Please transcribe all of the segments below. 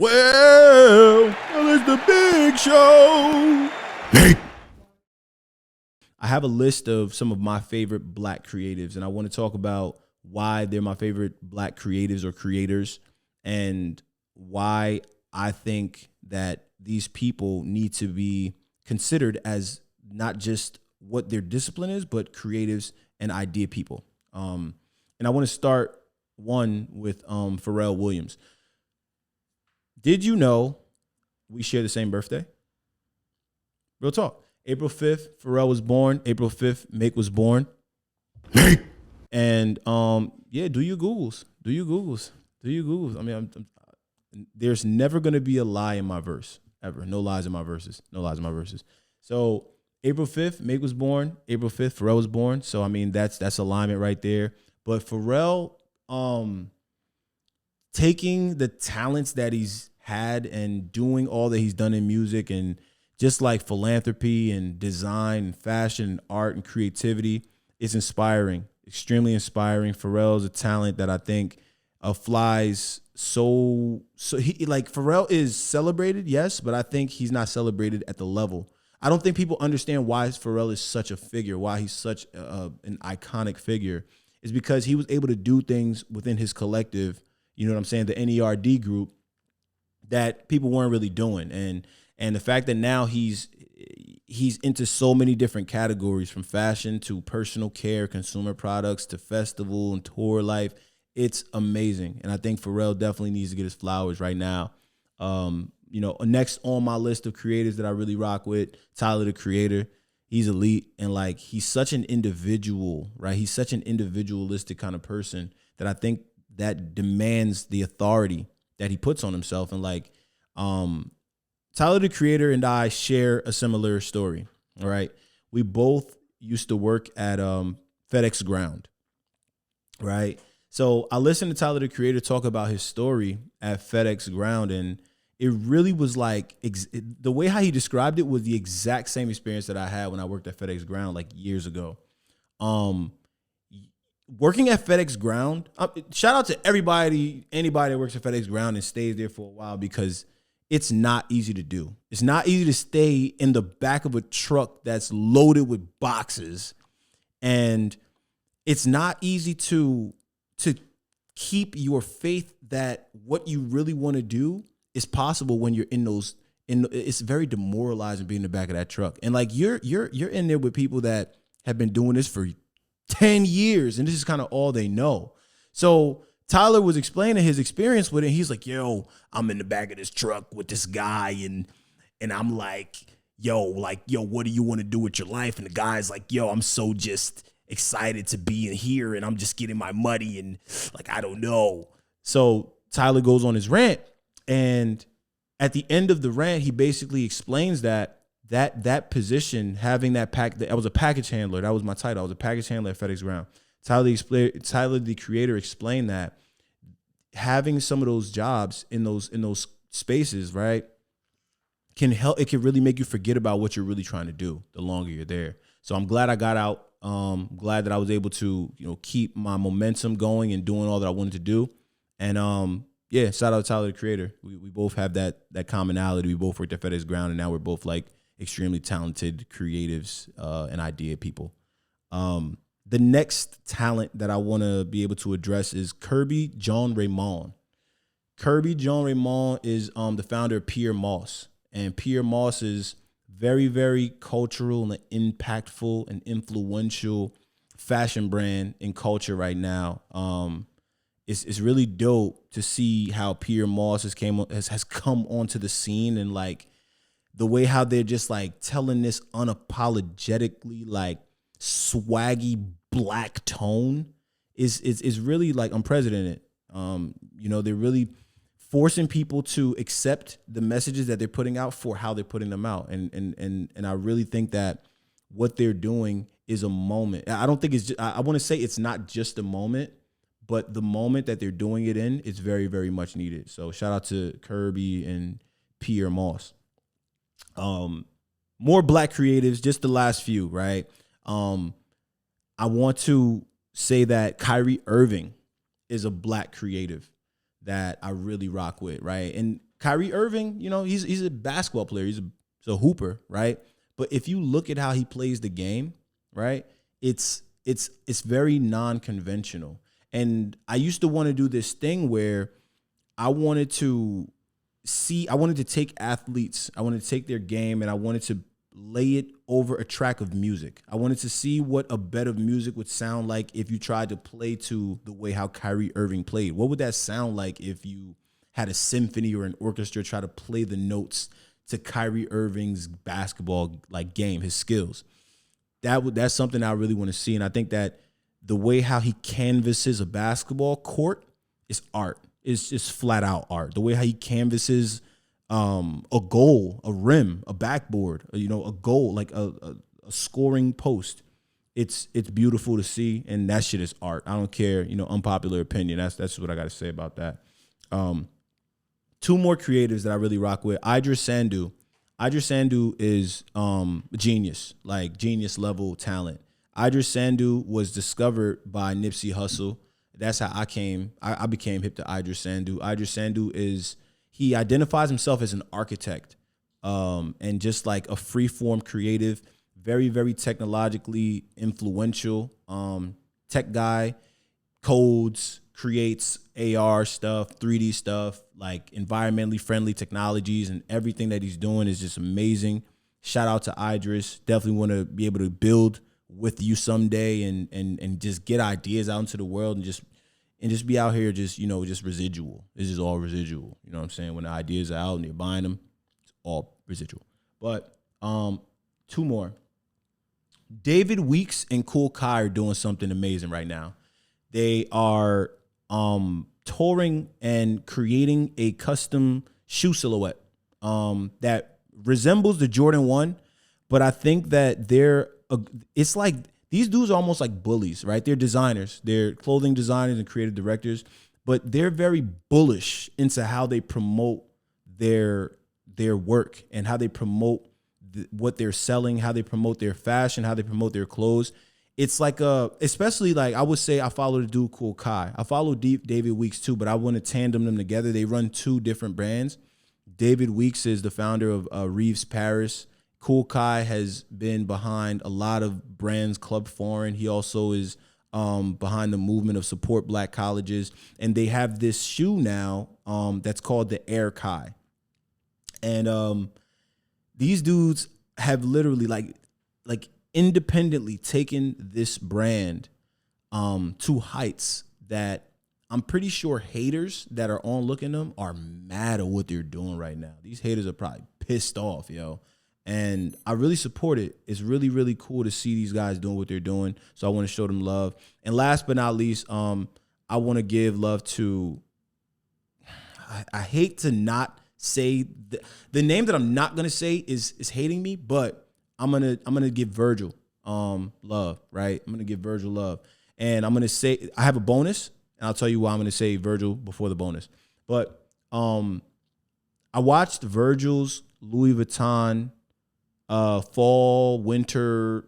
Well, it's the big show. Nate. I have a list of some of my favorite black creatives, and I want to talk about why they're my favorite black creatives or creators and why I think that these people need to be considered as not just what their discipline is, but creatives and idea people. And I want to start one with Pharrell Williams. Did you know we share the same birthday? Real talk. April 5th, Pharrell was born. April 5th, Make was born. And yeah, do your Googles. Do your Googles. Do your Googles. I mean, there's never going to be a lie in my verse, ever. No lies in my verses. No lies in my verses. So April 5th, Make was born. April 5th, Pharrell was born. So, I mean, that's alignment right there. But Pharrell, taking the talents that he's had and doing all that he's done in music and just like philanthropy and design and fashion and art and creativity is inspiring, extremely inspiring. Pharrell is a talent that I think flies so he like Pharrell is celebrated, yes, but I think he's not celebrated at the level. I don't think people understand why Pharrell is such a figure, why he's such an iconic figure, is because he was able to do things within his collective, you know what I'm saying, the NERD group, that people weren't really doing. And the fact that now he's into so many different categories, from fashion to personal care, consumer products to festival and tour life, it's amazing. And I think Pharrell definitely needs to get his flowers right now. Next on my list of creators that I really rock with, Tyler the Creator. He's elite, and like he's such an individual, right? He's such an individualistic kind of person that I think that demands the authority that he puts on himself. And like Tyler the Creator and I share a similar story. All right. We both used to work at FedEx Ground. Right. So I listened to Tyler the Creator talk about his story at FedEx Ground, and it really was like the way how he described it was the exact same experience that I had when I worked at FedEx Ground like years ago. Working at FedEx Ground, shout out to anybody that works at FedEx Ground and stays there for a while, because it's not easy to do. It's not easy to stay in the back of a truck that's loaded with boxes, and it's not easy to keep your faith that what you really want to do is possible when you're in those. It's very demoralizing being in the back of that truck, and like you're in there with people that have been doing this for 10 years, and this is kind of all they know. So Tyler was explaining his experience with it. He's like, yo, I'm in the back of this truck with this guy, and I'm like, yo, what do you want to do with your life? And the guy's like, yo, I'm so just excited to be in here, and I'm just getting my money, and like, I don't know. So Tyler goes on his rant, and at the end of the rant, he basically explains that position, having that I was a package handler. That was my title. I was a package handler at FedEx Ground. Tyler the Creator explained that having some of those jobs in those spaces, right, can help. It can really make you forget about what you're really trying to do the longer you're there. So I'm glad I got out. Glad that I was able to, keep my momentum going and doing all that I wanted to do. And yeah, shout out to Tyler the Creator. We both have that commonality. We both worked at FedEx Ground, and now we're both like extremely talented creatives and idea people. The next talent that I want to be able to address is Kirby John Raymond. Kirby John Raymond is the founder of Pyer Moss, and Pyer Moss is very, very cultural and impactful and influential fashion brand in culture right now. It's really dope to see how Pyer Moss has come onto the scene, and like the way how they're just like telling this unapologetically like swaggy black tone is really like unprecedented. They're really forcing people to accept the messages that they're putting out for how they're putting them out. And I really think that what they're doing is a moment. I don't think it's just, I want to say it's not just a moment, but the moment that they're doing it in is very, very much needed. So shout out to Kirby and Pyer Moss. More black creatives, just the last few, right? I want to say that Kyrie Irving is a black creative that I really rock with, right? And Kyrie Irving, he's a basketball player. He's a hooper, right? But if you look at how he plays the game, right, it's very non-conventional. And I used to want to do this thing where I wanted to take athletes, I wanted to take their game, and I wanted to lay it over a track of music. I wanted to see what a bed of music would sound like if you tried to play to the way how Kyrie Irving played. What would that sound like if you had a symphony or an orchestra try to play the notes to Kyrie Irving's basketball like game, his skills? That's something I really want to see. And I think that the way how he canvases a basketball court is art. It's just flat out art. The way how he canvases a goal, a rim, a backboard, a goal, like a scoring post. It's beautiful to see, and that shit is art. I don't care, unpopular opinion. That's what I got to say about that. Two more creatives that I really rock with. Idris Sandu. Idris Sandu is genius, like genius level talent. Idris Sandu was discovered by Nipsey Hussle. That's how I became hip to Idris Sandu. Idris Sandu he identifies himself as an architect, and just like a free-form creative, very, very technologically influential tech guy, codes, creates AR stuff, 3D stuff, like environmentally friendly technologies, and everything that he's doing is just amazing. Shout out to Idris. Definitely want to be able to build with you someday and just get ideas out into the world and just be out here just residual. It's just all residual. You know what I'm saying? When the ideas are out and you're buying them, it's all residual. But two more. David Weeks and Kool Kai are doing something amazing right now. They are touring and creating a custom shoe silhouette that resembles the Jordan 1, but I think that it's like these dudes are almost like bullies, right? They're designers. They're clothing designers and creative directors, but they're very bullish into how they promote their work and how they promote what they're selling, how they promote their fashion, how they promote their clothes. It's like especially like I would say I follow the dude Kool Kai. I follow David Weeks too, but I want to tandem them together. They run two different brands. David Weeks is the founder of Reeves Paris. Kool Kai has been behind a lot of brands, Club Foreign. He also is behind the movement of support black colleges. And they have this shoe now that's called the Air Kai. And these dudes have literally like independently taken this brand to heights that I'm pretty sure haters that are on looking them are mad at what they're doing right now. These haters are probably pissed off, yo. And I really support it. It's really, really cool to see these guys doing what they're doing. So I want to show them love. And last but not least, I want to give love to, I hate to not say, the name that I'm not going to say is hating me, but I'm gonna give Virgil love, right? I'm going to give Virgil love. And I'm going to say, I have a bonus, and I'll tell you why I'm going to say Virgil before the bonus. But I watched Virgil's Louis Vuitton fall winter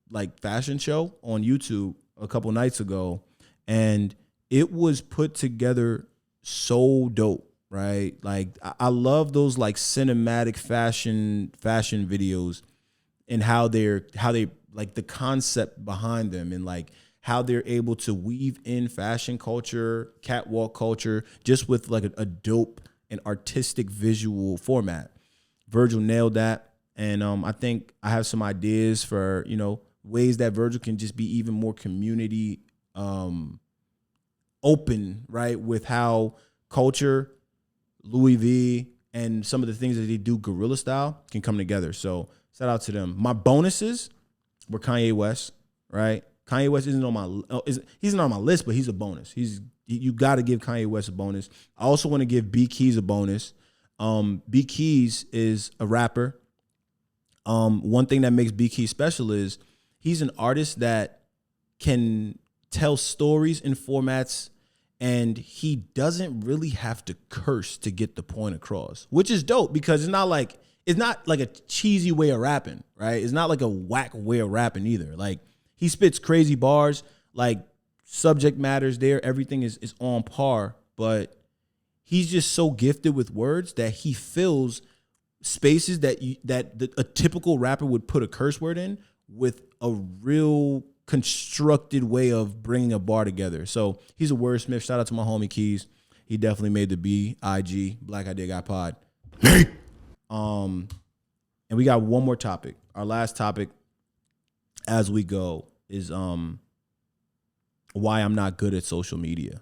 like fashion show on YouTube a couple nights ago, and it was put together so dope, right? Like I love those like cinematic fashion videos and how they like the concept behind them and like how they're able to weave in fashion culture, catwalk culture, just with like a dope and artistic visual format. Virgil nailed that. And I think I have some ideas for, ways that Virgil can just be even more community open, right? With how culture, Louis V, and some of the things that they do guerrilla style can come together. So shout out to them. My bonuses were Kanye West, right? Kanye West isn't on my list, but he's a bonus. You got to give Kanye West a bonus. I also want to give B Keys a bonus. B Keys is a rapper. One thing that makes B Keys special is he's an artist that can tell stories in formats, and he doesn't really have to curse to get the point across, which is dope because it's not like a cheesy way of rapping, right? It's not like a whack way of rapping either. Like he spits crazy bars, like subject matters there, everything is on par, but he's just so gifted with words that he fills spaces that a typical rapper would put a curse word in with a real constructed way of bringing a bar together. So he's a wordsmith. Shout out to my homie Keys. He definitely made the BIG Black Idea Guy Pod. And we got one more topic. Our last topic as we go is why I'm not good at social media.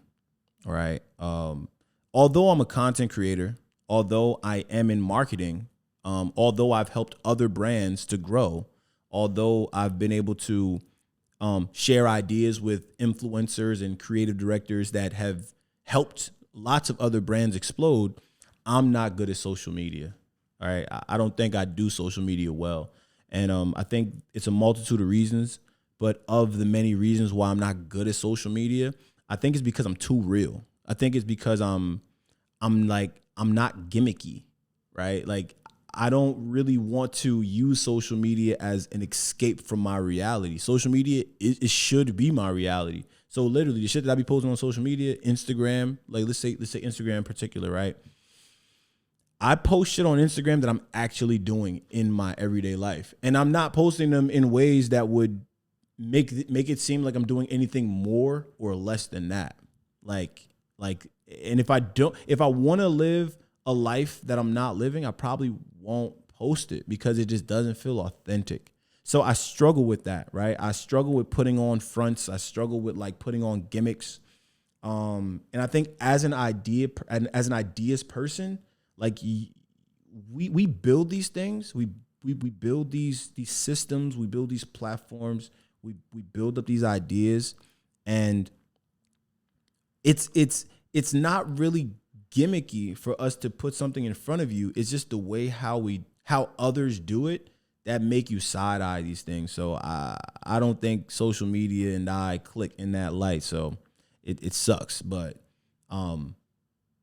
All right. Although I'm a content creator, although I am in marketing, although I've helped other brands to grow, although I've been able to share ideas with influencers and creative directors that have helped lots of other brands explode, I'm not good at social media. All right. I don't think I do social media well. And I think it's a multitude of reasons, but of the many reasons why I'm not good at social media, I think it's because I'm too real. I think it's because I'm not gimmicky, right? Like, I don't really want to use social media as an escape from my reality. Social media, it should be my reality. So literally the shit that I be posting on social media, Instagram, like let's say Instagram in particular, right? I post shit on Instagram that I'm actually doing in my everyday life. And I'm not posting them in ways that would make it seem like I'm doing anything more or less than that. And if I want to live a life that I'm not living, I probably won't post it because it just doesn't feel authentic. So I struggle with that, right? I struggle with putting on fronts. I struggle with like putting on gimmicks. And I think as an ideas person, like we build these things, we build these systems, we build these platforms, we build up these ideas, and it's not really gimmicky for us to put something in front of you. It's just the way how others do it that make you side eye these things. So I don't think social media and I click in that light. So it sucks, but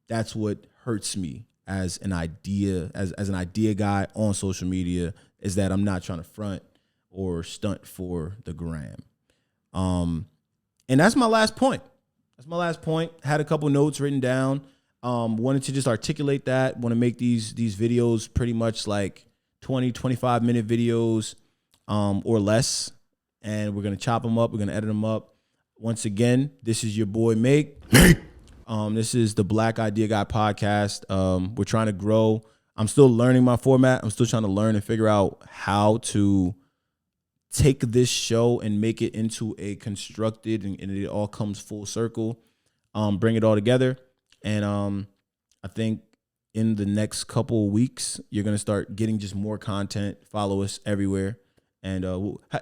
that's what hurts me as an idea guy on social media, is that I'm not trying to front or stunt for the gram. And that's my last point. Had a couple notes written down. Wanted to just articulate that. Want to make these videos pretty much like 20, 25 minute videos or less. And we're going to chop them up. We're going to edit them up. Once again, this is your boy Make. This is the Black Idea Guy podcast. We're trying to grow. I'm still learning my format. I'm still trying to learn and figure out how to take this show and make it into a constructed and it all comes full circle. Bring it all together. And I think in the next couple of weeks, you're going to start getting just more content. Follow us everywhere. And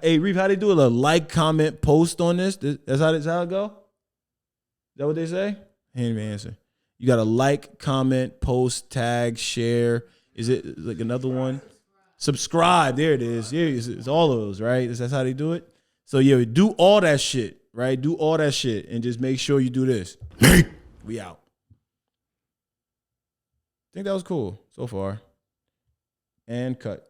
hey, Reef, how they do it? A like, comment, post on this? That's how it go? Is that what they say? He didn't even answer. You got to like, comment, post, tag, share. Is it like another one? Subscribe. There it is. Yeah, it's all of those, right? That's how they do it. So yeah, do all that shit, right? Do all that shit and just make sure you do this. We out. I think that was cool so far. And cut.